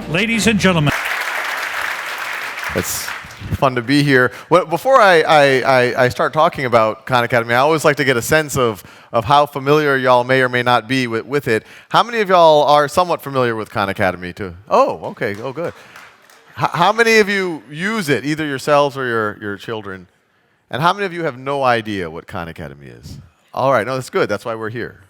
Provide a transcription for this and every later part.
Ladies and gentlemen. It's fun to be here. Before I start talking about Khan Academy, I always like to get a sense of how familiar y'all may or may not be with it. How many of y'all are somewhat familiar with Khan Academy too? Oh, okay. Oh, good. How many of you use it, either yourselves or your children? And how many of you have no idea what Khan Academy is? All right, no, that's good. That's why we're here.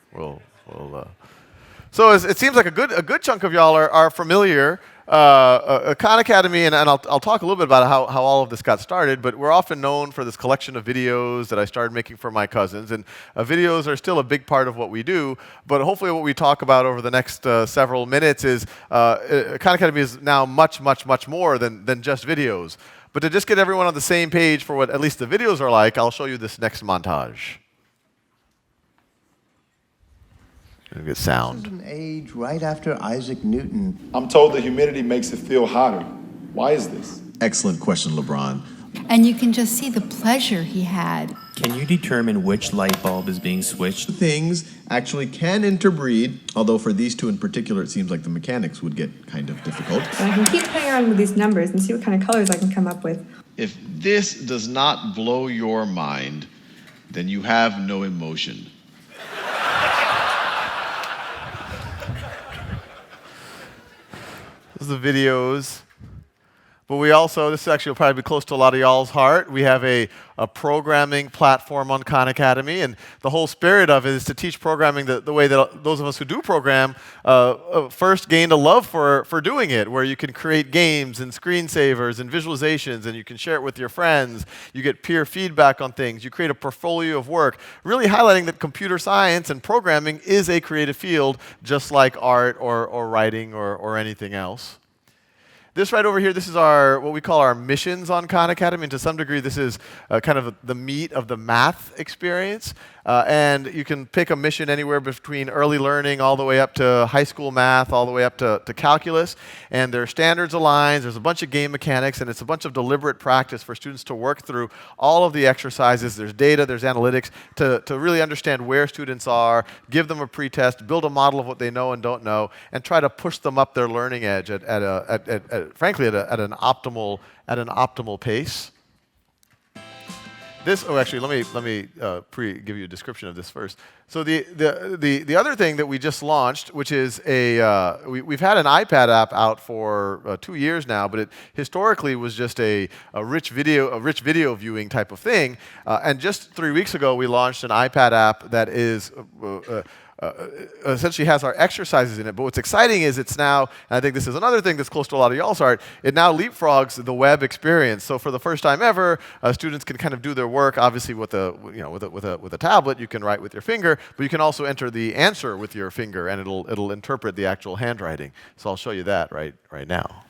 So it seems like a good chunk of y'all are familiar. Khan Academy, and I'll talk a little bit about how all of this got started, but we're often known for this collection of videos that I started making for my cousins, and videos are still a big part of what we do, but hopefully what we talk about over the next several minutes is Khan Academy is now much more than just videos. But to just get everyone on the same page for what at least the videos are like, I'll show you this next montage. Get sound. This is an age right after Isaac Newton. I'm told the humidity makes it feel hotter. Why is this? Excellent question, LeBron. And you can just see the pleasure he had. Can you determine which light bulb is being switched? Things actually can interbreed, although for these two in particular, it seems like the mechanics would get kind of difficult. And I can keep playing around with these numbers and see what kind of colors I can come up with. If this does not blow your mind, then you have no emotion. This is the videos. But we also, this actually will probably be close to a lot of y'all's heart, we have a programming platform on Khan Academy, and the whole spirit of it is to teach programming the way that those of us who do program first gained a love for doing it, where you can create games and screensavers and visualizations, and you can share it with your friends, you get peer feedback on things, you create a portfolio of work, really highlighting that computer science and programming is a creative field, just like art or writing or anything else. This right over here, this is what we call our missions on Khan Academy, and to some degree this is kind of the meat of the math experience. And you can pick a mission anywhere between early learning all the way up to high school math, all the way up to calculus. And there are standards aligned, there's a bunch of game mechanics, and it's a bunch of deliberate practice for students to work through all of the exercises. There's data, there's analytics to really understand where students are, give them a pretest, build a model of what they know and don't know, and try to push them up their learning edge frankly at an optimal pace. Actually, let me give you a description of this first. So the other thing that we just launched, which is we've had an iPad app out for 2 years now, but it historically was just a rich video viewing type of thing. And just 3 weeks ago, we launched an iPad app that is essentially has our exercises in it. But what's exciting is it's now, and I think this is another thing that's close to a lot of y'all's heart, it now leapfrogs the web experience. So for the first time ever, students can kind of do their work, obviously with a tablet, you can write with your finger, but you can also enter the answer with your finger, and it'll interpret the actual handwriting. So I'll show you that right now.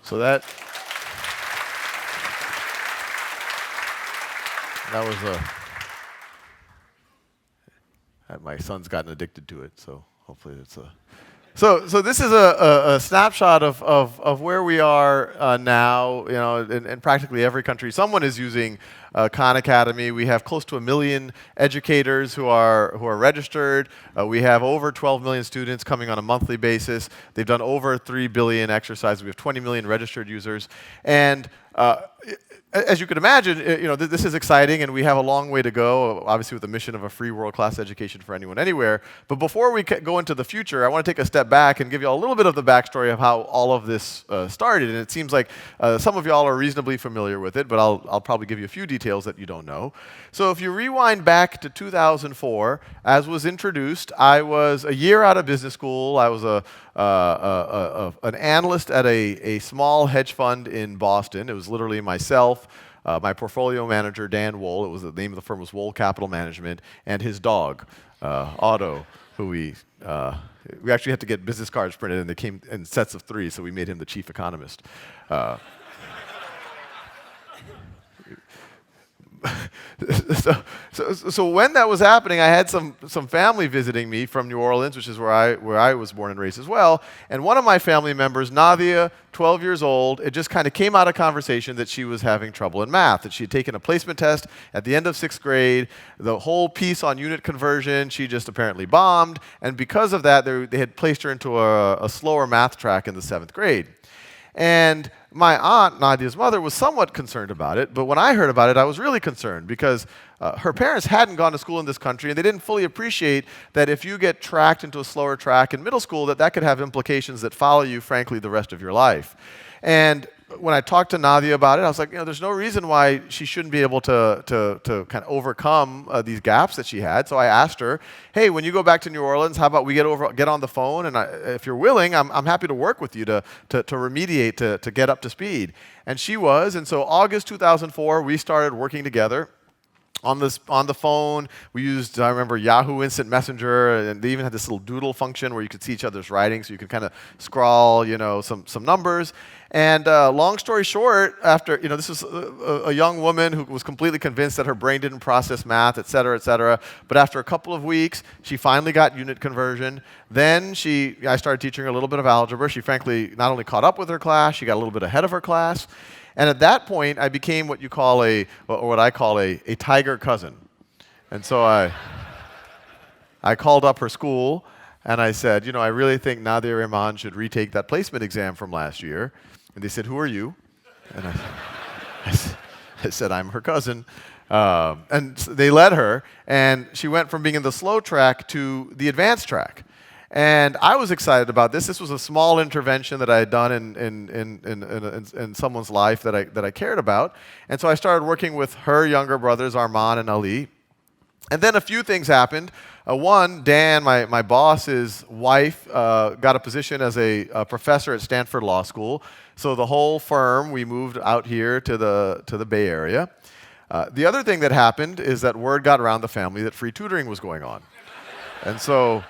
So that was my son's gotten addicted to it, so hopefully it's a. So this is a snapshot of where we are now. You know, in practically every country, someone is using Khan Academy. We have close to 1 million educators who are registered. We have over 12 million students coming on a monthly basis. They've done over 3 billion exercises. We have 20 million registered users, and as you can imagine, this is exciting, and we have a long way to go, obviously with the mission of a free world-class education for anyone, anywhere. But before we go into the future, I want to take a step back and give you all a little bit of the backstory of how all of this started. And it seems like some of y'all are reasonably familiar with it, but I'll probably give you a few details details that you don't know. So if you rewind back to 2004, as was introduced, I was a year out of business school. I was an analyst at a small hedge fund in Boston. It was literally myself, my portfolio manager, Dan Wohl. It was the name of the firm was Wohl Capital Management, and his dog, Otto, who we actually had to get business cards printed, and they came in sets of 3, so we made him the chief economist. So when that was happening, I had some family visiting me from New Orleans, which is where I was born and raised as well. And one of my family members, Nadia, 12 years old, it just kind of came out of conversation that she was having trouble in math, that she had taken a placement test at the end of 6th grade, the whole piece on unit conversion, she just apparently bombed. And because of that, they had placed her into a slower math track in the 7th grade. And my aunt, Nadia's mother, was somewhat concerned about it, but when I heard about it, I was really concerned because her parents hadn't gone to school in this country, and they didn't fully appreciate that if you get tracked into a slower track in middle school, that could have implications that follow you, frankly, the rest of your life. And when I talked to Nadia about it, I was like, there's no reason why she shouldn't be able to kind of overcome these gaps that she had. So I asked her, hey, when you go back to New Orleans, how about we get on the phone, and if you're willing, I'm happy to work with you to remediate, to get up to speed. And she was, and so August 2004, we started working together. On the phone, we used, I remember, Yahoo Instant Messenger, and they even had this little doodle function where you could see each other's writing, so you could kind of scrawl, some numbers. And long story short, after, this was a young woman who was completely convinced that her brain didn't process math, et cetera, et cetera. But after a couple of weeks, she finally got unit conversion. Then I started teaching her a little bit of algebra. She frankly not only caught up with her class, she got a little bit ahead of her class. And at that point, I became what I call a tiger cousin. And so I called up her school, and I said, I really think Nadia Rahman should retake that placement exam from last year. And they said, who are you? And I said, I'm her cousin. And they let her, and she went from being in the slow track to the advanced track. And I was excited about this. This was a small intervention that I had done in someone's life that I cared about. And so I started working with her younger brothers, Arman and Ali. And then a few things happened. One, Dan, my boss's wife, got a position as a professor at Stanford Law School. So the whole firm, we moved out here to the Bay Area. The other thing that happened is that word got around the family that free tutoring was going on. And so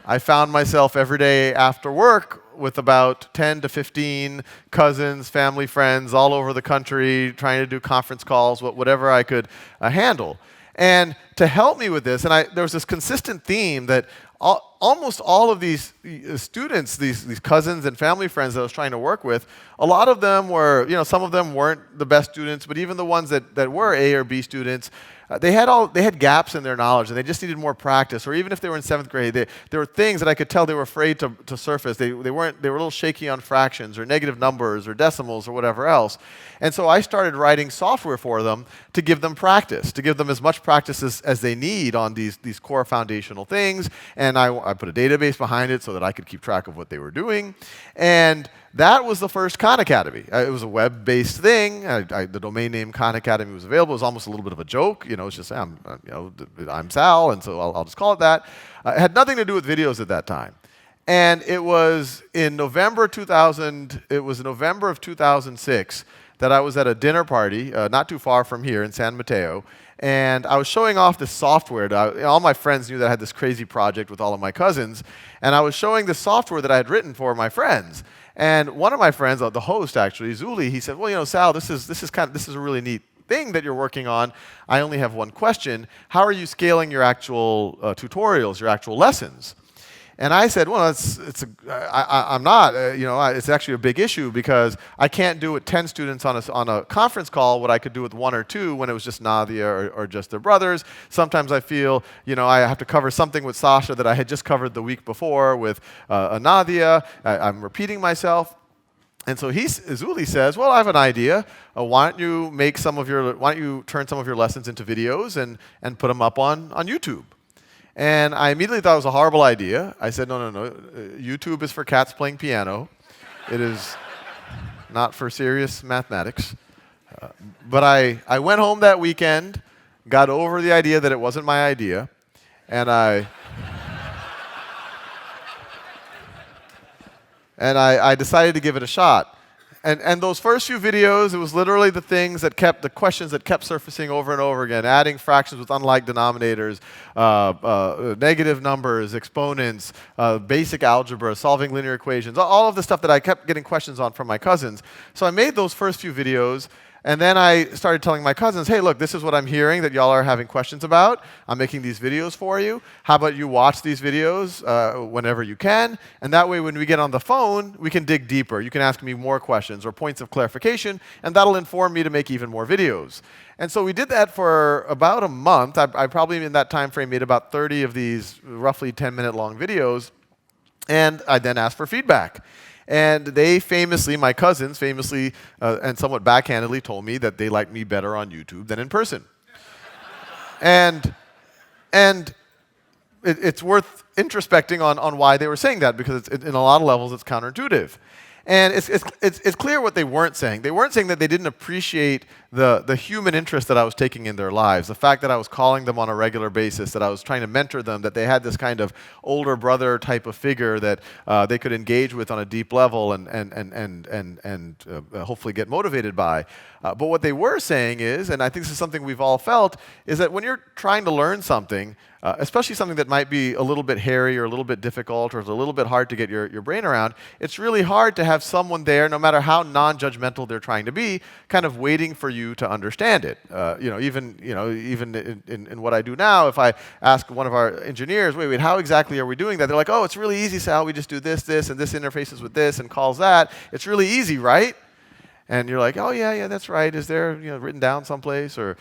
I found myself every day after work with about 10 to 15 cousins, family, friends all over the country, trying to do conference calls, whatever I could handle. And to help me with this, and there was this consistent theme that almost all of these students, these cousins and family friends that I was trying to work with, a lot of them were, some of them weren't the best students, but even the ones that were A or B students, they had gaps in their knowledge, and they just needed more practice. Or even if they were in 7th grade, there were things that I could tell they were afraid to surface. They were a little shaky on fractions or negative numbers or decimals or whatever else. And so I started writing software for them to give them practice, to give them as much practice as they need on these core foundational things. And I put a database behind it so that I could keep track of what they were doing. And that was the first Khan Academy. It was a web-based thing. The domain name Khan Academy was available. It was almost a little bit of a joke. It's just, I'm Sal, and so I'll just call it that. It had nothing to do with videos at that time. And it was in November of 2006 that I was at a dinner party not too far from here in San Mateo. And I was showing off this software. All my friends knew that I had this crazy project with all of my cousins. And I was showing this software that I had written for my friends. And one of my friends, the host actually, Zuli, he said, well, Sal, this is a really neat thing that you're working on. I only have one question. How are you scaling your actual tutorials, your actual lessons? And I said, well, I'm not. It's actually a big issue because I can't do with 10 students on a conference call what I could do with 1 or 2 when it was just Nadia or just their brothers. Sometimes I feel, I have to cover something with Sasha that I had just covered the week before with Nadia. I'm repeating myself. And so Zuli says, well, I have an idea. Why don't you turn some of your lessons into videos and put them up on YouTube? And I immediately thought it was a horrible idea. I said, no. YouTube is for cats playing piano. It is not for serious mathematics. But I went home that weekend, got over the idea that it wasn't my idea, and I decided to give it a shot. And those first few videos, it was literally the questions that kept surfacing over and over again, adding fractions with unlike denominators, negative numbers, exponents, basic algebra, solving linear equations, all of the stuff that I kept getting questions on from my cousins. So I made those first few videos, and then I started telling my cousins, hey, look, this is what I'm hearing that y'all are having questions about. I'm making these videos for you. How about you watch these videos whenever you can? And that way, when we get on the phone, we can dig deeper. You can ask me more questions or points of clarification, and that'll inform me to make even more videos. And so we did that for about a month. I probably, in that time frame, made about 30 of these roughly 10-minute long videos. And I then asked for feedback. And they famously, my cousins famously and somewhat backhandedly told me that they liked me better on YouTube than in person. and it's worth introspecting on why they were saying that, because in a lot of levels it's counterintuitive. And it's clear what they weren't saying. They weren't saying that they didn't appreciate the human interest that I was taking in their lives, the fact that I was calling them on a regular basis, that I was trying to mentor them, that they had this kind of older brother type of figure that they could engage with on a deep level and hopefully get motivated by. But what they were saying is, and I think this is something we've all felt, is that when you're trying to learn something, especially something that might be a little bit hairy or a little bit difficult or is a little bit hard to get your brain around, it's really hard to have someone there, no matter how non-judgmental they're trying to be, kind of waiting for you to understand it. Even in what I do now, if I ask one of our engineers, wait, how exactly are we doing that? They're like, oh, it's really easy, Sal. We just do this, and this interfaces with this and calls that. It's really easy, right? And you're like, oh, yeah, that's right. Is there written down someplace? And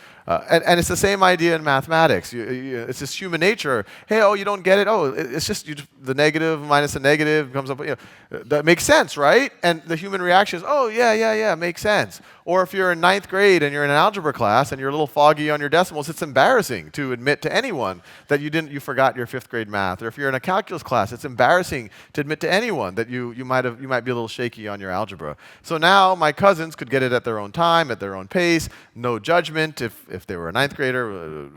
it's the same idea in mathematics. It's just human nature. Hey, oh, you don't get it? Oh, it's just the negative minus the negative comes up. That makes sense, right? And the human reaction is, oh, yeah, makes sense. Or if you're in ninth grade and you're in an algebra class and you're a little foggy on your decimals, it's embarrassing to admit to anyone that you forgot your fifth grade math. Or if you're in a calculus class, it's embarrassing to admit to anyone that you might be a little shaky on your algebra. So now my cousins could get it at their own time, at their own pace, no judgment. If they were a ninth grader, a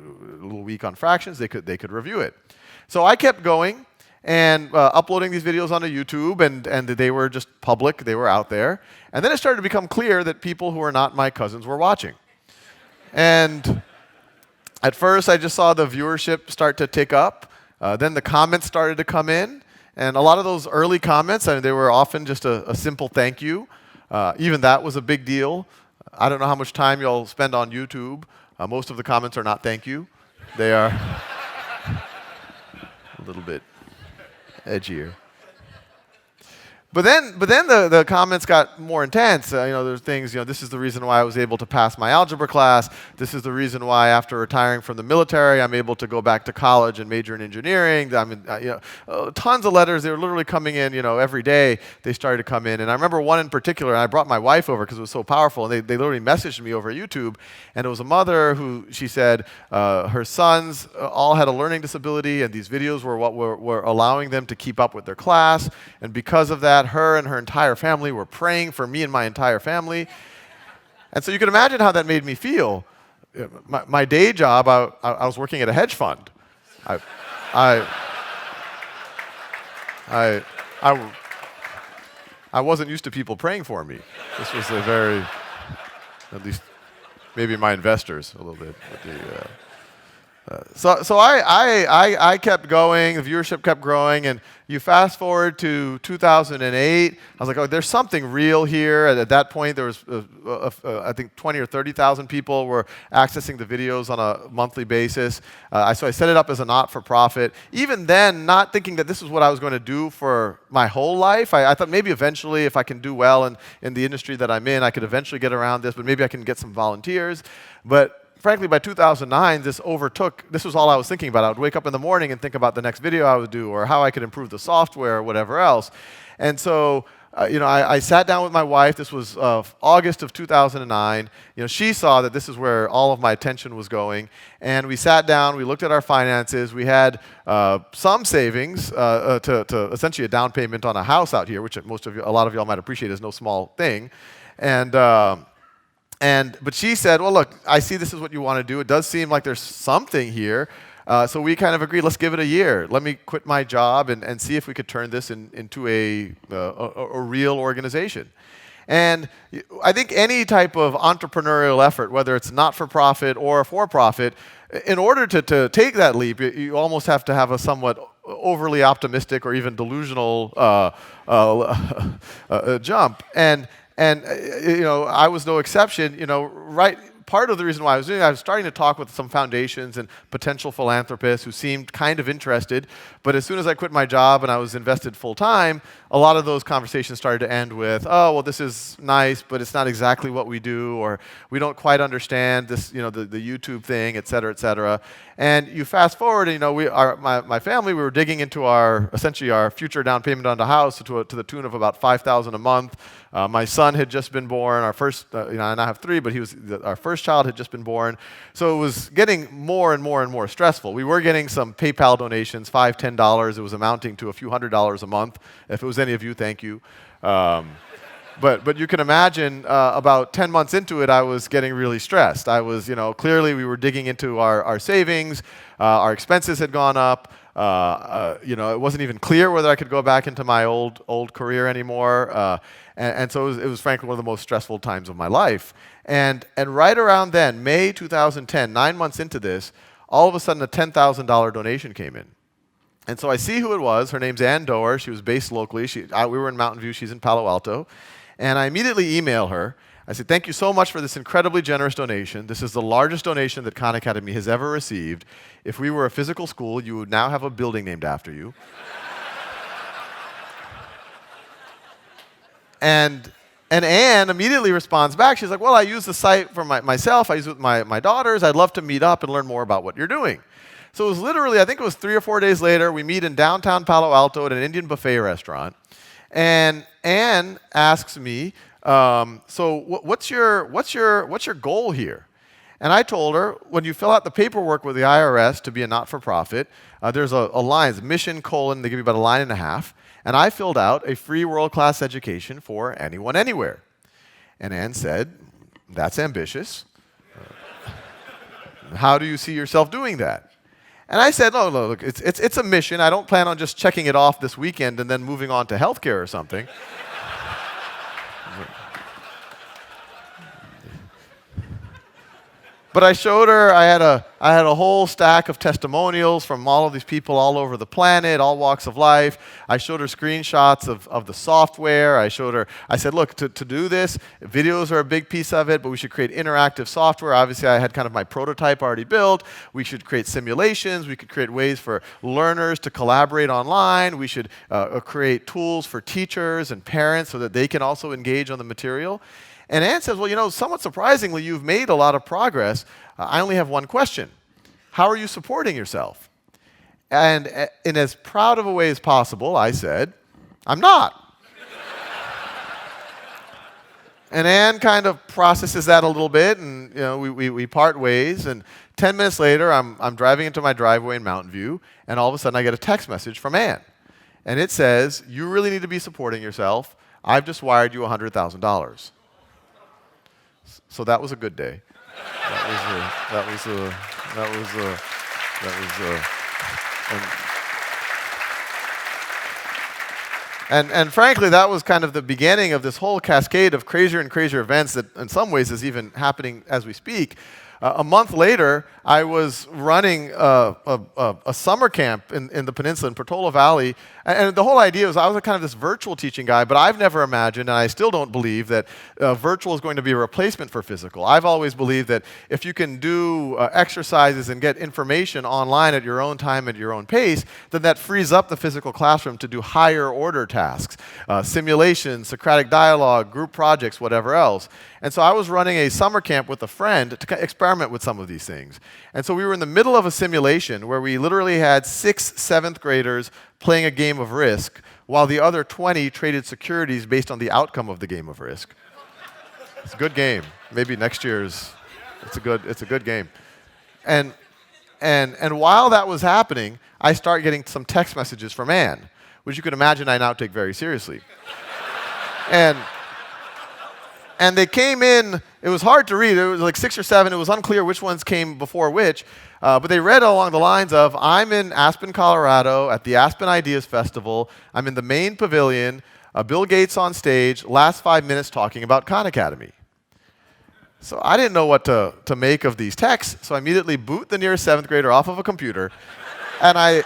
little weak on fractions, they could review it. So I kept going and uploading these videos onto YouTube, and they were just public, they were out there. And then it started to become clear that people who were not my cousins were watching. And at first, I just saw the viewership start to tick up. Then the comments started to come in. And a lot of those early comments, they were often just a simple thank you. Even that was a big deal. I don't know how much time you'll spend on YouTube. Most of the comments are not thank you. They are a little bit edgier. But then the comments got more intense. There's things, this is the reason why I was able to pass my algebra class. This is the reason why after retiring from the military, I'm able to go back to college and major in engineering. Tons of letters. They were literally coming in, every day they started to come in. And I remember one in particular, and I brought my wife over because it was so powerful, and they literally messaged me over YouTube. And it was a mother who, she said, her sons all had a learning disability, and these videos were what were allowing them to keep up with their class. And because of that, her and her entire family were praying for me and my entire family. And so you can imagine how that made me feel. My day job, I was working at a hedge fund. I wasn't used to people praying for me. This was at least maybe my investors a little bit. So I kept going, the viewership kept growing, and you fast forward to 2008, I was like, oh, there's something real here. At that point, there was, I think, 20 or 30,000 people were accessing the videos on a monthly basis. So I set it up as a not-for-profit. Even then, not thinking that this is what I was going to do for my whole life. I thought maybe eventually, if I can do well in the industry that I'm in, I could eventually get around this, but maybe I can get some volunteers. But frankly, by 2009, this was all I was thinking about. I would wake up in the morning and think about the next video I would do or how I could improve the software or whatever else. And so, I sat down with my wife. This was August of 2009. She saw that this is where all of my attention was going. And we sat down, we looked at our finances. We had some savings to essentially a down payment on a house out here, which a lot of y'all might appreciate is no small thing. And But she said, well, look, I see this is what you want to do. It does seem like there's something here. So we kind of agreed, let's give it a year. Let me quit my job and see if we could turn this into a real organization. And I think any type of entrepreneurial effort, whether it's not-for-profit or for-profit, in order to take that leap, you almost have to have a somewhat overly optimistic or even delusional jump. And I was no exception. Part of the reason why I was doing it, I was starting to talk with some foundations and potential philanthropists who seemed kind of interested. But as soon as I quit my job and I was invested full time, a lot of those conversations started to end with, "Oh, well, this is nice, but it's not exactly what we do," or "We don't quite understand this, the YouTube thing, et cetera, et cetera." And you fast forward, and my family, we were digging into essentially our future down payment on the house to the tune of about $5,000 a month. My son had just been born. Our first, and I have three, but our first child had just been born. So it was getting more and more and more stressful. We were getting some PayPal donations, $5, $10. It was amounting to a few $100s a month. If it was any of you, thank you. But you can imagine about 10 months into it, I was getting really stressed. I was, clearly we were digging into our savings. Our expenses had gone up. It wasn't even clear whether I could go back into my old career anymore. And so it was frankly one of the most stressful times of my life. And right around then, May 2010, 9 months into this, all of a sudden a $10,000 donation came in. And so I see who it was. Her name's Ann Doer. She was based locally. We were in Mountain View. She's in Palo Alto. And I immediately email her. I said, "Thank you so much for this incredibly generous donation. This is the largest donation that Khan Academy has ever received. If we were a physical school, you would now have a building named after you." And Anne immediately responds back. She's like, "Well, I use the site for myself. I use it with my daughters. I'd love to meet up and learn more about what you're doing." So it was literally, I think it was 3 or 4 days later, we meet in downtown Palo Alto at an Indian buffet restaurant. And Anne asks me, "So what's your goal here?" And I told her, when you fill out the paperwork with the IRS to be a not-for-profit, there's a line, it's mission : they give you about a line and a half. And I filled out a free world-class education for anyone, anywhere. And Anne said, "That's ambitious. How do you see yourself doing that?" And I said, "No, look, it's a mission. I don't plan on just checking it off this weekend and then moving on to healthcare or something." But I showed her, I had a whole stack of testimonials from all of these people all over the planet, all walks of life. I showed her screenshots of the software. I said, "Look, to do this, videos are a big piece of it, but we should create interactive software." Obviously, I had kind of my prototype already built. We should create simulations. We could create ways for learners to collaborate online. We should create tools for teachers and parents so that they can also engage on the material. And Anne says, "Well, somewhat surprisingly, you've made a lot of progress. I only have one question. How are you supporting yourself?" And in as proud of a way as possible, I said, "I'm not." And Anne kind of processes that a little bit, and we part ways. And 10 minutes later, I'm driving into my driveway in Mountain View, and all of a sudden I get a text message from Anne. And it says, "You really need to be supporting yourself. I've just wired you $100,000. So that was a good day. And frankly, that was kind of the beginning of this whole cascade of crazier and crazier events that in some ways is even happening as we speak. A month later, I was running a summer camp in the peninsula in Portola Valley. And the whole idea was I was kind of this virtual teaching guy, but I've never imagined, and I still don't believe, that virtual is going to be a replacement for physical. I've always believed that if you can do exercises and get information online at your own time, at your own pace, then that frees up the physical classroom to do higher order tasks, simulations, Socratic dialogue, group projects, whatever else. And so I was running a summer camp with a friend to experiment with some of these things. And so we were in the middle of a simulation where we literally had 6 7th graders playing a game of Risk while the other 20 traded securities based on the outcome of the game of Risk. It's a good game. Maybe next year's, it's a good game. And while that was happening, I start getting some text messages from Anne, which you can imagine I now take very seriously. And they came in It was hard to read. It was like 6 or 7. It was unclear which ones came before which. But they read along the lines of, I'm in Aspen, Colorado at the Aspen Ideas Festival. I'm in the main pavilion. Bill Gates on stage, last 5 minutes talking about Khan Academy. So I didn't know what to make of these texts, so I immediately boot the nearest 7th grader off of a computer, and I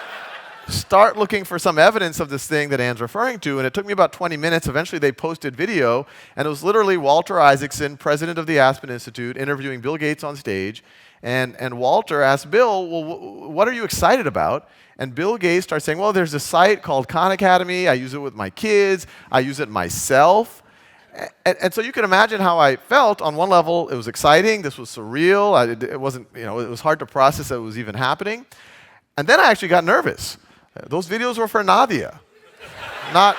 start looking for some evidence of this thing that Anne's referring to, and it took me about 20 minutes. Eventually they posted video, and it was literally Walter Isaacson, president of the Aspen Institute, interviewing Bill Gates on stage, and Walter asked Bill, well, what are you excited about? And Bill Gates starts saying, well, there's a site called Khan Academy. I use it with my kids. I use it myself. And so you can imagine how I felt. On one level, it was exciting. This was surreal. It wasn't, it was hard to process that it was even happening. And then I actually got nervous. Those videos were for Nadia, not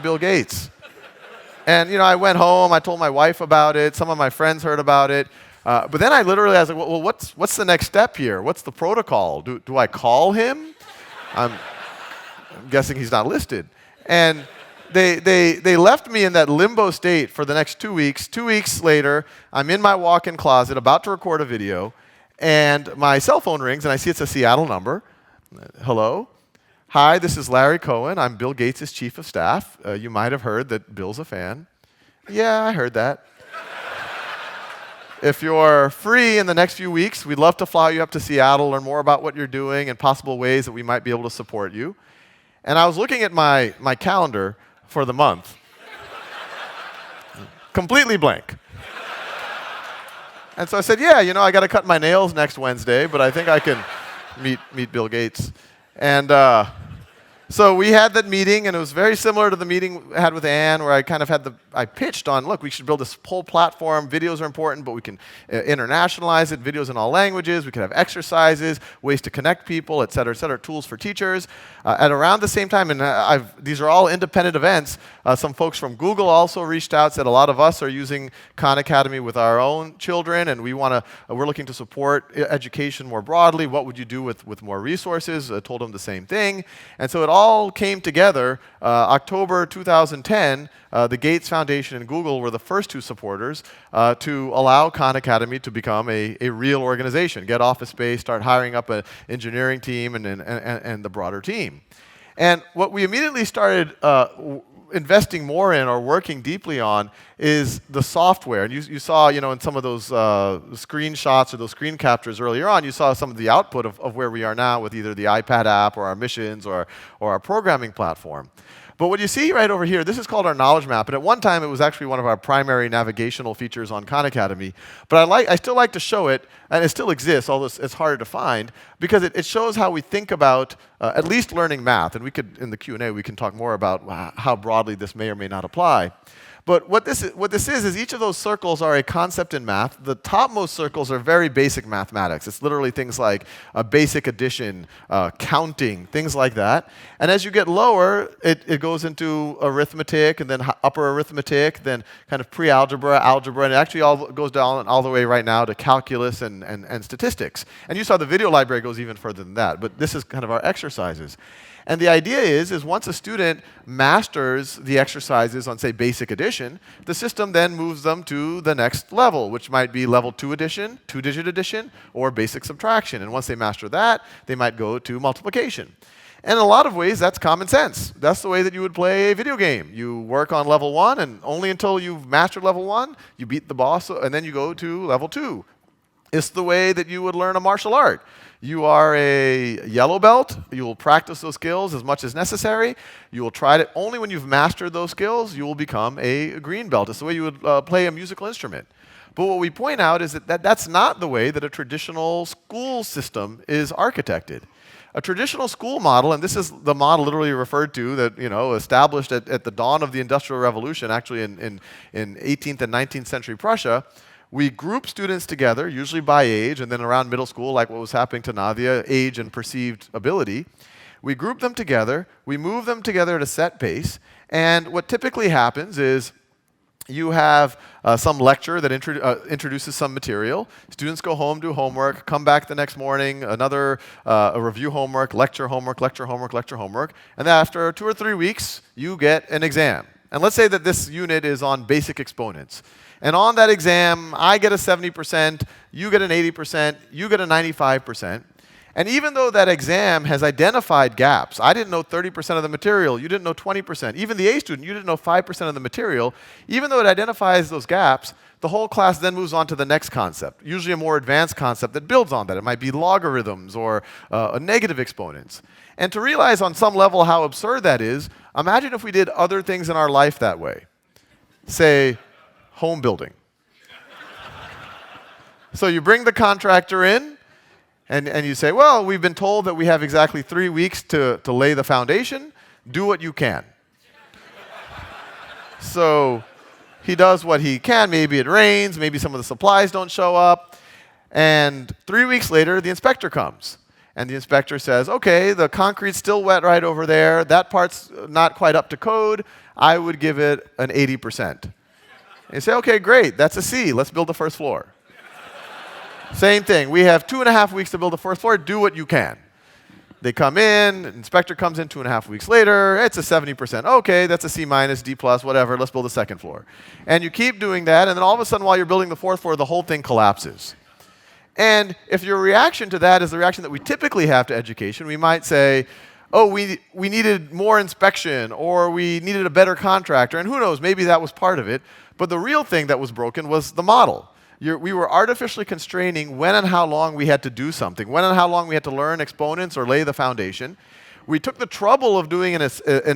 Bill Gates. And I went home. I told my wife about it. Some of my friends heard about it. But then I literally was like, well, what's the next step here? What's the protocol? Do I call him? I'm guessing he's not listed. And they left me in that limbo state for the next 2 weeks. 2 weeks later, I'm in my walk-in closet about to record a video, and my cell phone rings, and I see it's a Seattle number. Hello? Hi, this is Larry Cohen. I'm Bill Gates' chief of staff. You might have heard that Bill's a fan. Yeah, I heard that. If you're free in the next few weeks, we'd love to fly you up to Seattle, learn more about what you're doing and possible ways that we might be able to support you. And I was looking at my calendar for the month. Completely blank. And so I said, yeah, I got to cut my nails next Wednesday, but I think I can meet Bill Gates. And so we had that meeting, and it was very similar to the meeting I had with Anne, where I kind of I pitched on, look, we should build this whole platform. Videos are important, but we can internationalize it, videos in all languages. We can have exercises, ways to connect people, et cetera, tools for teachers. At around the same time, and these are all independent events, some folks from Google also reached out, said a lot of us are using Khan Academy with our own children, and we're looking to support education more broadly. What would you do with more resources? I told them the same thing. And so it all came together. October 2010, the Gates Foundation and Google were the first two supporters to allow Khan Academy to become a real organization, get office space, start hiring up an engineering team and the broader team. And what we immediately started investing more in or working deeply on is the software. And you saw, in some of those screenshots or those screen captures earlier on, you saw some of the output of where we are now with either the iPad app or our missions or our programming platform. But what you see right over here, this is called our knowledge map. And at one time, it was actually one of our primary navigational features on Khan Academy. But I still like to show it, and it still exists, although it's harder to find, because it shows how we think about at least learning math. And we could, in the Q&A, we can talk more about how broadly this may or may not apply. But what this is each of those circles are a concept in math. The topmost circles are very basic mathematics. It's literally things like basic addition, counting, things like that. And as you get lower, it goes into arithmetic, and then upper arithmetic, then kind of pre-algebra, algebra, and it actually all goes down all the way right now to calculus and statistics. And you saw the video library goes even further than that. But this is kind of our exercises. And the idea is once a student masters the exercises on, say, basic addition, the system then moves them to the next level, which might be level 2 addition, 2-digit addition, or basic subtraction. And once they master that, they might go to multiplication. And in a lot of ways, that's common sense. That's the way that you would play a video game. You work on level 1, and only until you've mastered level 1, you beat the boss, and then you go to level 2. It's the way that you would learn a martial art. You are a yellow belt. You will practice those skills as much as necessary. You will try it. Only when you've mastered those skills, you will become a green belt. It's the way you would play a musical instrument. But what we point out is that that's not the way that a traditional school system is architected. A traditional school model, and this is the model literally referred to that established at the dawn of the Industrial Revolution, actually in 18th and 19th century Prussia. We group students together, usually by age, and then around middle school, like what was happening to Nadia, age and perceived ability. We group them together, we move them together at a set pace, and what typically happens is you have some lecture that introduces some material. Students go home, do homework, come back the next morning, another a review homework, lecture homework, lecture homework, lecture homework, and then after 2 or 3 weeks, you get an exam. And let's say that this unit is on basic exponents. And on that exam, I get a 70%, you get an 80%, you get a 95%. And even though that exam has identified gaps, I didn't know 30% of the material, you didn't know 20%. Even the A student, you didn't know 5% of the material. Even though it identifies those gaps, the whole class then moves on to the next concept, usually a more advanced concept that builds on that. It might be logarithms or negative exponents. And to realize on some level how absurd that is, imagine if we did other things in our life that way. Say, home building. So you bring the contractor in, and you say, well, we've been told that we have exactly 3 weeks to lay the foundation. Do what you can. So he does what he can. Maybe it rains. Maybe some of the supplies don't show up. And 3 weeks later, the inspector comes. And the inspector says, OK, the concrete's still wet right over there. That part's not quite up to code. I would give it an 80%. And you say, OK, great. That's a C. Let's build the first floor. Same thing. We have 2.5 weeks to build the first floor. Do what you can. They come in. Inspector comes in 2.5 weeks later. It's a 70%. OK, that's a C minus, D plus, whatever. Let's build the second floor. And you keep doing that. And then all of a sudden, while you're building the fourth floor, the whole thing collapses. And if your reaction to that is the reaction that we typically have to education, we might say, oh, we needed more inspection, or we needed a better contractor. And who knows, maybe that was part of it. But the real thing that was broken was the model. We were artificially constraining when and how long we had to do something, when and how long we had to learn exponents or lay the foundation. We took the trouble of doing an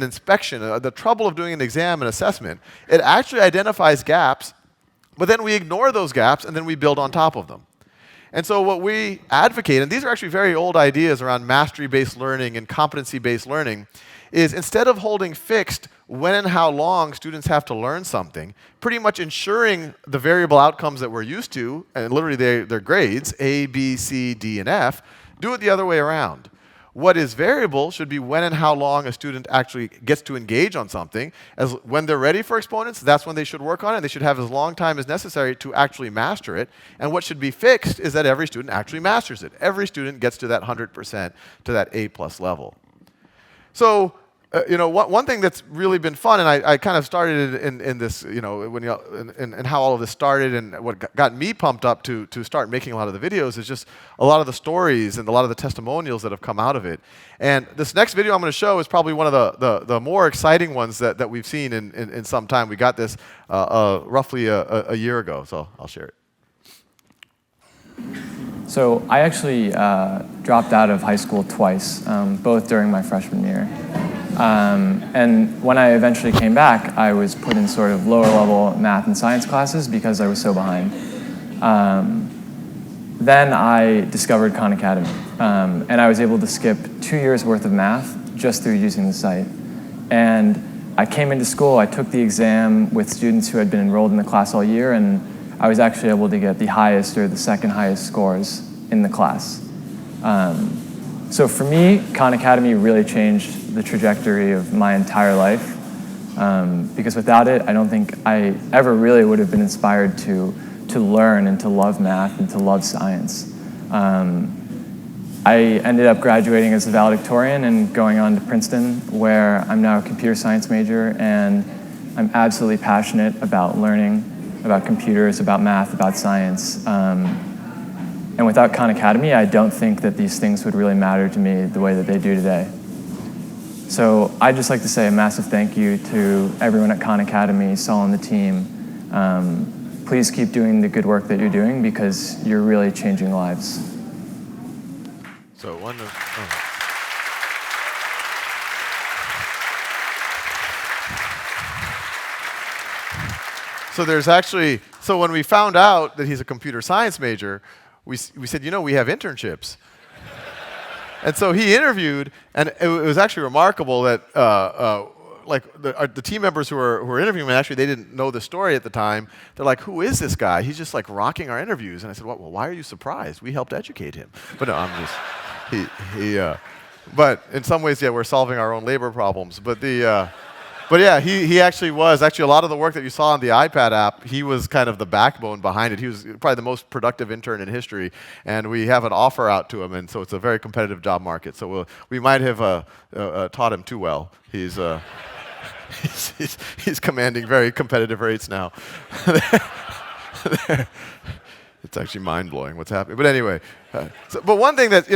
inspection, the trouble of doing an exam and assessment. It actually identifies gaps, but then we ignore those gaps, and then we build on top of them. And so what we advocate, and these are actually very old ideas around mastery-based learning and competency-based learning, is instead of holding fixed when and how long students have to learn something, pretty much ensuring the variable outcomes that we're used to, and literally their grades, A, B, C, D, and F, do it the other way around. What is variable should be when and how long a student actually gets to engage on something. As when they're ready for exponents, that's when they should work on it. They should have as long time as necessary to actually master it. And what should be fixed is that every student actually masters it. Every student gets to that 100%, to that A+ level. So, one thing that's really been fun, and I kind of started in this, and how all of this started, and what got me pumped up to start making a lot of the videos is just a lot of the stories and a lot of the testimonials that have come out of it. And this next video I'm going to show is probably one of the more exciting ones that we've seen in some time. We got this roughly a year ago, so I'll share it. So I actually dropped out of high school twice, both during my freshman year. And when I eventually came back, I was put in sort of lower level math and science classes because I was so behind. Then I discovered Khan Academy, and I was able to skip 2 years worth of math just through using the site. And I came into school, I took the exam with students who had been enrolled in the class all year, and I was actually able to get the highest or the second highest scores in the class. So for me, Khan Academy really changed the trajectory of my entire life, because without it, I don't think I ever really would have been inspired to learn and to love math and to love science. I ended up graduating as a valedictorian and going on to Princeton, where I'm now a computer science major, and I'm absolutely passionate about learning, about computers, about math, about science. And without Khan Academy, I don't think that these things would really matter to me the way that they do today. So I'd just like to say a massive thank you to everyone at Khan Academy, Sal and the team. Please keep doing the good work that you're doing, because you're really changing lives. So So there's actually, so when we found out that he's a computer science major, we said, we have internships. And so he interviewed, and it was actually remarkable that the team members who were interviewing him, actually they didn't know the story at the time. They're like, who is this guy? He's just like rocking our interviews. And I said, well, why are you surprised? We helped educate him. But no, I'm just, but in some ways, yeah, we're solving our own labor problems. But yeah, he actually was. Actually, a lot of the work that you saw on the iPad app, he was kind of the backbone behind it. He was probably the most productive intern in history, and we have an offer out to him, and so it's a very competitive job market. So we might have taught him too well. he's commanding very competitive rates now. It's actually mind-blowing what's happening. But anyway, but one thing that,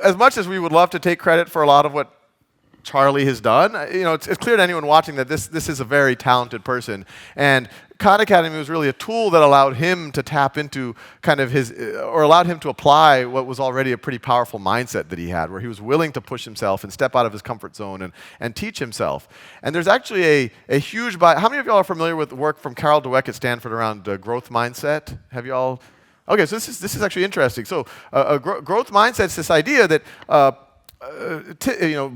as much as we would love to take credit for a lot of what Charlie has done, it's clear to anyone watching that this is a very talented person. And Khan Academy was really a tool that allowed him to tap into kind of or allowed him to apply what was already a pretty powerful mindset that he had, where he was willing to push himself and step out of his comfort zone and teach himself. And there's actually a huge how many of y'all are familiar with the work from Carol Dweck at Stanford around growth mindset? Have y'all? Okay, so this is actually interesting. So growth mindset is this idea that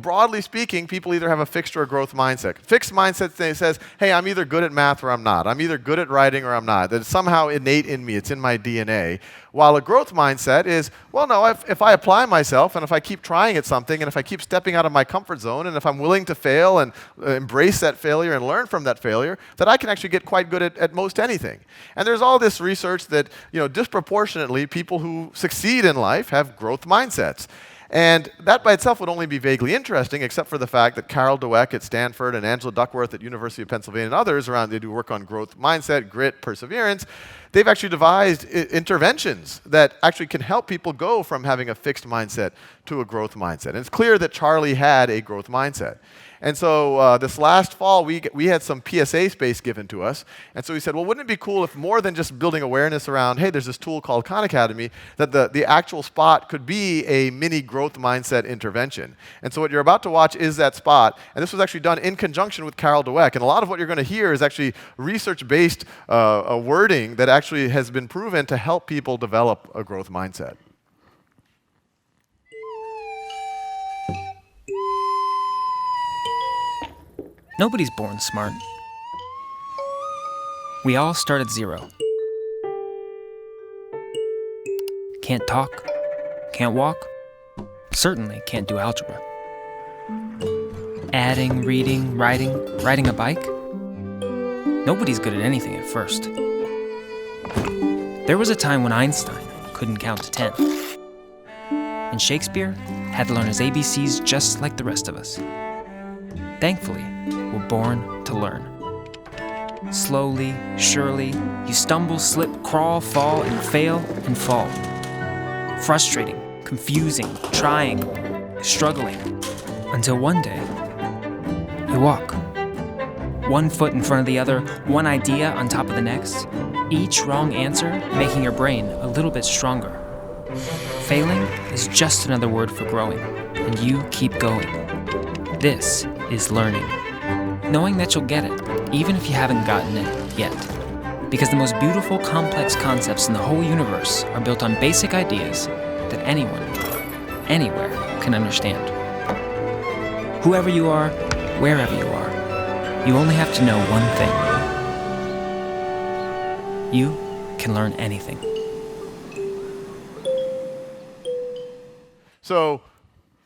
broadly speaking, people either have a fixed or a growth mindset. Fixed mindset says, hey, I'm either good at math or I'm not. I'm either good at writing or I'm not. That it's somehow innate in me. It's in my DNA. While a growth mindset is, well, no, if I apply myself and if I keep trying at something and if I keep stepping out of my comfort zone and if I'm willing to fail and embrace that failure and learn from that failure, that I can actually get quite good at most anything. And there's all this research that, disproportionately people who succeed in life have growth mindsets. And that by itself would only be vaguely interesting, except for the fact that Carol Dweck at Stanford and Angela Duckworth at University of Pennsylvania and others they do work on growth mindset, grit, perseverance. They've actually devised interventions that actually can help people go from having a fixed mindset to a growth mindset. And it's clear that Charlie had a growth mindset. And so this last fall, we had some PSA space given to us. And so we said, well, wouldn't it be cool if more than just building awareness around, hey, there's this tool called Khan Academy, that the actual spot could be a mini growth mindset intervention. And so what you're about to watch is that spot. And this was actually done in conjunction with Carol Dweck. And a lot of what you're going to hear is actually research-based wording that actually has been proven to help people develop a growth mindset. Nobody's born smart. We all start at zero. Can't talk, can't walk, certainly can't do algebra. Adding, reading, riding a bike. Nobody's good at anything at first. There was a time when Einstein couldn't count to 10. And Shakespeare had to learn his ABCs just like the rest of us. Thankfully, we're born to learn. Slowly, surely, you stumble, slip, crawl, fall, and fail and fall. Frustrating, confusing, trying, struggling, until one day, you walk. One foot in front of the other, one idea on top of the next, each wrong answer making your brain a little bit stronger. Failing is just another word for growing, and you keep going. This is learning. Knowing that you'll get it, even if you haven't gotten it yet. Because the most beautiful, complex concepts in the whole universe are built on basic ideas that anyone, anywhere, can understand. Whoever you are, wherever you are, you only have to know one thing. You can learn anything. So,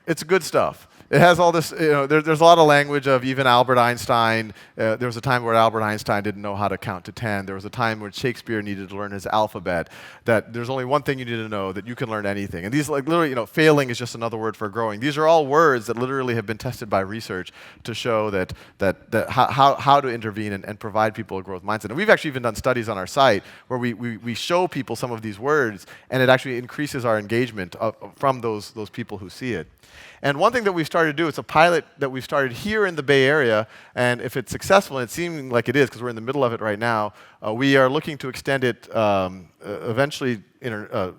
it's good stuff. It has all this, there's a lot of language of even Albert Einstein. There was a time where Albert Einstein didn't know how to count to 10. There was a time when Shakespeare needed to learn his alphabet. That there's only one thing you need to know, that you can learn anything. And these, literally, failing is just another word for growing. These are all words that literally have been tested by research to show that how to intervene and provide people a growth mindset. And we've actually even done studies on our site where we show people some of these words, and it actually increases our engagement from those people who see it. And one thing that we've started to do, it's a pilot that we've started here in the Bay Area, and if it's successful, and it's seeming like it is because we're in the middle of it right now, we are looking to extend it eventually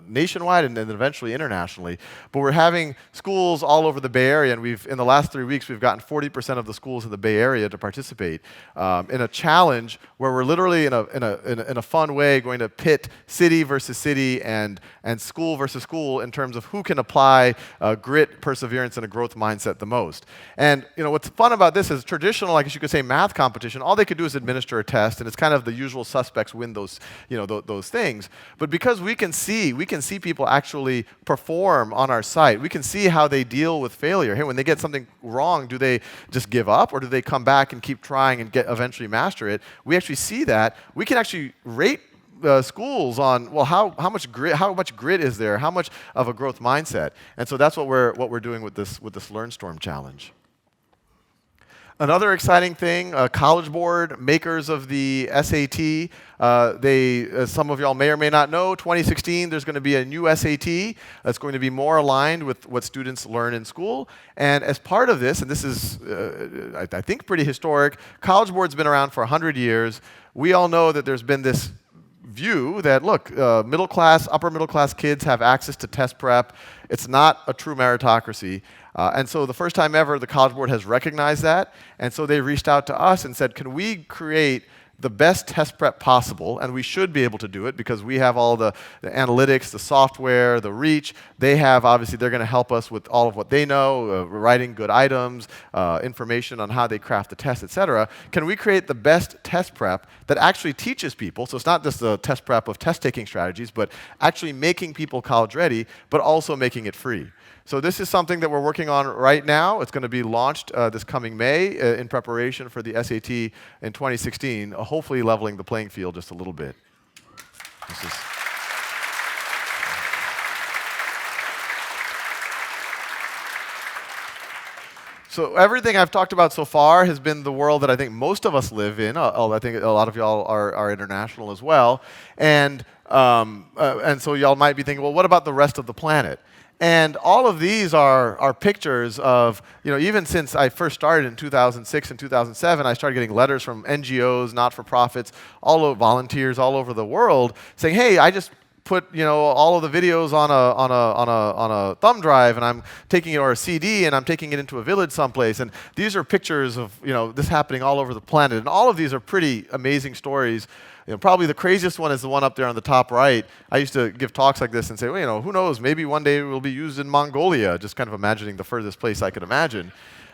nationwide and then eventually internationally. But we're having schools all over the Bay Area, and in the last 3 weeks, we've gotten 40% of the schools in the Bay Area to participate in a challenge where we're literally in a fun way going to pit city versus city and school versus school in terms of who can apply grit, perseverance, and a growth mindset the most. And what's fun about this is traditional, I guess you could say, math competition. All they could do is administer a test, and it's kind of the usual suspects win those those things. But because we can see people actually perform on our site. We can see how they deal with failure. Hey, when they get something wrong, do they just give up, or do they come back and keep trying and eventually master it? We actually see that. We can actually rate schools on, well, how much grit is there? How much of a growth mindset? And so that's what we're doing with this LearnStorm challenge. Another exciting thing, College Board, makers of the SAT, some of y'all may or may not know, 2016, there's going to be a new SAT that's going to be more aligned with what students learn in school. And as part of this, and this is, I think, pretty historic, College Board's been around for 100 years. We all know that there's been this view that, look, middle class, upper middle class kids have access to test prep. It's not a true meritocracy. And so the first time ever, the College Board has recognized that. And so they reached out to us and said, can we create the best test prep possible? And we should be able to do it because we have all the analytics, the software, the reach. They have, obviously, they're going to help us with all of what they know, writing good items, information on how they craft the test, et cetera. Can we create the best test prep that actually teaches people? So it's not just the test prep of test-taking strategies, but actually making people college ready, but also making it free. So this is something that we're working on right now. It's going to be launched this coming May in preparation for the SAT in 2016, hopefully leveling the playing field just a little bit. So everything I've talked about so far has been the world that I think most of us live in. I think a lot of y'all are international as well. And so y'all might be thinking, well, what about the rest of the planet? And all of these are pictures of, even since I first started in 2006 and 2007, I started getting letters from NGOs, not-for-profits, volunteers all over the world saying, hey, I just put all of the videos on a thumb drive, and I'm taking it, or a CD, and I'm taking it into a village someplace. And these are pictures of this happening all over the planet. And all of these are pretty amazing stories. Probably the craziest one is the one up there on the top right. I used to give talks like this and say, well, who knows, maybe one day it will be used in Mongolia, just kind of imagining the furthest place I could imagine.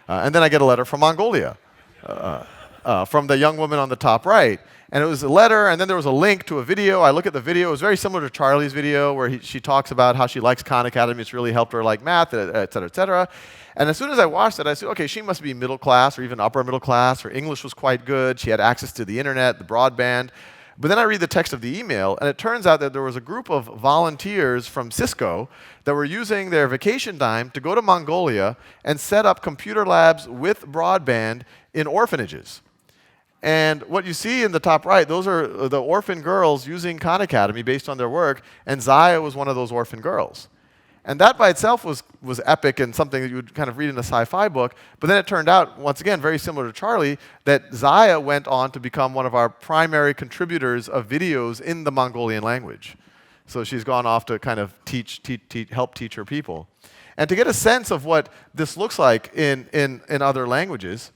And then I get a letter from Mongolia, from the young woman on the top right. And it was a letter, and then there was a link to a video. I look at the video. It was very similar to Charlie's video, where she talks about how she likes Khan Academy. It's really helped her like math, et cetera, et cetera. And as soon as I watched it, I said, okay, she must be middle class or even upper middle class. Her English was quite good. She had access to the internet, the broadband. But then I read the text of the email, and it turns out that there was a group of volunteers from Cisco that were using their vacation time to go to Mongolia and set up computer labs with broadband in orphanages. And what you see in the top right, those are the orphan girls using Khan Academy based on their work, and Zaya was one of those orphan girls. And that by itself was epic and something that you would kind of read in a sci-fi book. But then it turned out, once again, very similar to Charlie, that Zaya went on to become one of our primary contributors of videos in the Mongolian language. So she's gone off to kind of help teach her people. And to get a sense of what this looks like in other languages,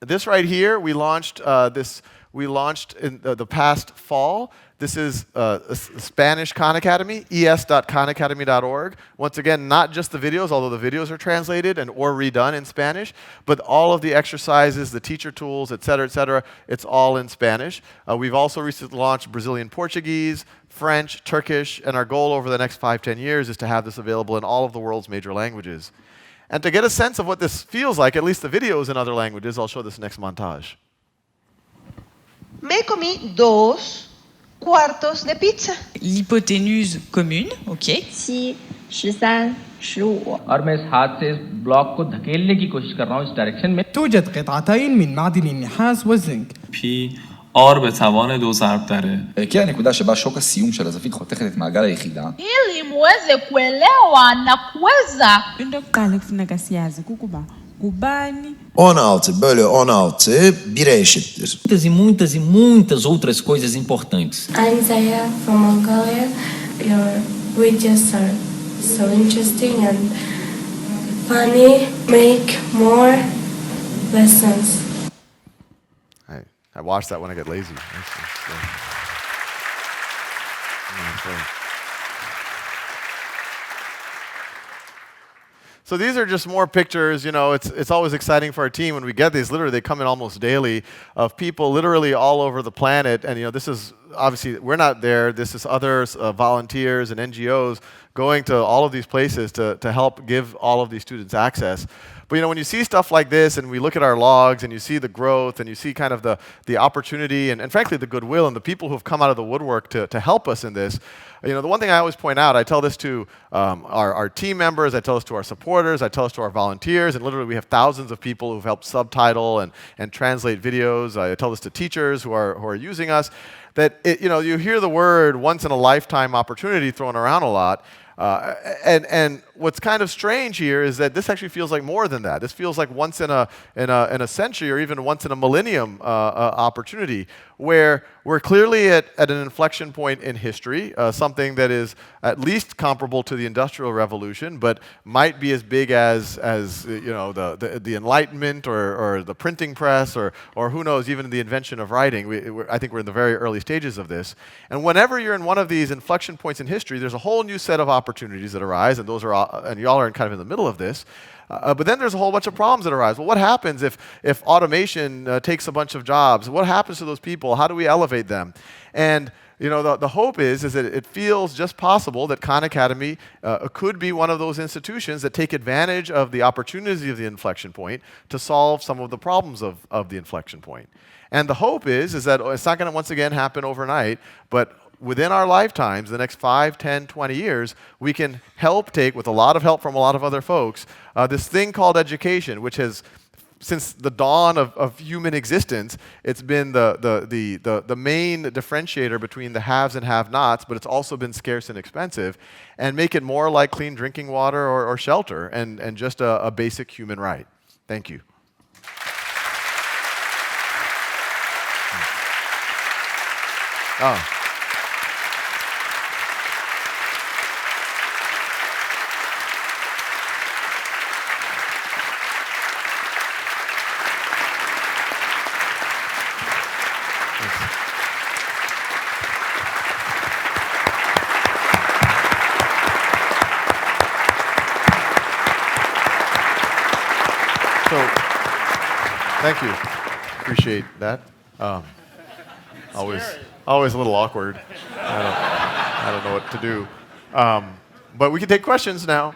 this right here, we launched in the past fall. This is Spanish Khan Academy, es.khanacademy.org. Once again, not just the videos, although the videos are translated or redone in Spanish, but all of the exercises, the teacher tools, et cetera, it's all in Spanish. We've also recently launched Brazilian Portuguese, French, Turkish, and our goal over the next 5-10 years is to have this available in all of the world's major languages. And to get a sense of what this feels like, at least the videos in other languages, I'll show this next montage. Me comí 2 cuartos de pizza. L'hypoténuse commune, ok. 7, 13, 15. और मैं इस हाथ से इस block को धकेलने की कोशिश कर रहा हूँ इस डायरेक्शन में. توجد قطعتين من معدن النحاس والزنك. P R به توان 2 ضرب داره. הגיעה הנקודה שבה שוק הסיום של הזווית חותכת את מעגל היחידה. Ili muweze kuelewa na kuweza. Into yokuqala kufuneka siyazi kukuba kubani 16 bölü 16 1'e eşittir. Muitas outras coisas importantes. I'm Zaya from Mongolia. Your videos are so interesting and funny. Make more lessons. I watch that when I get lazy. So these are just more pictures. It's always exciting for our team when we get these. Literally, they come in almost daily of people literally all over the planet. And this is obviously we're not there. This is others, volunteers and NGOs going to all of these places to help give all of these students access. But when you see stuff like this and we look at our logs and you see the growth and you see kind of the opportunity and frankly the goodwill and the people who have come out of the woodwork to help us in this, the one thing I always point out, I tell this to our team members, I tell this to our supporters, I tell this to our volunteers, and literally we have thousands of people who've helped subtitle and translate videos. I tell this to teachers who are using us, that you hear the word once in a lifetime opportunity thrown around a lot. And what's kind of strange here is that this actually feels like more than that. This feels like once in a century or even once in a millennium opportunity, where we're clearly at an inflection point in history, something that is at least comparable to the Industrial Revolution, but might be as big as the Enlightenment or the printing press or who knows, even the invention of writing. I think we're in the very early stages of this. And whenever you're in one of these inflection points in history, there's a whole new set of opportunities that arise, and and y'all are kind of in the middle of this. But then there's a whole bunch of problems that arise. Well, what happens if automation takes a bunch of jobs? What happens to those people? How do we elevate them? And the hope is that it feels just possible that Khan Academy could be one of those institutions that take advantage of the opportunity of the inflection point to solve some of the problems of the inflection point. And the hope is that it's not going to once again happen overnight, but within our lifetimes, the next 5, 10, 20 years, we can take, with a lot of help from a lot of other folks, this thing called education, which has, since the dawn of human existence, it's been the main differentiator between the haves and have-nots, but it's also been scarce and expensive, and make it more like clean drinking water or shelter and just a basic human right. Thank you. Oh. Thank you. Appreciate that. Always a little awkward. I don't know what to do. But we can take questions now.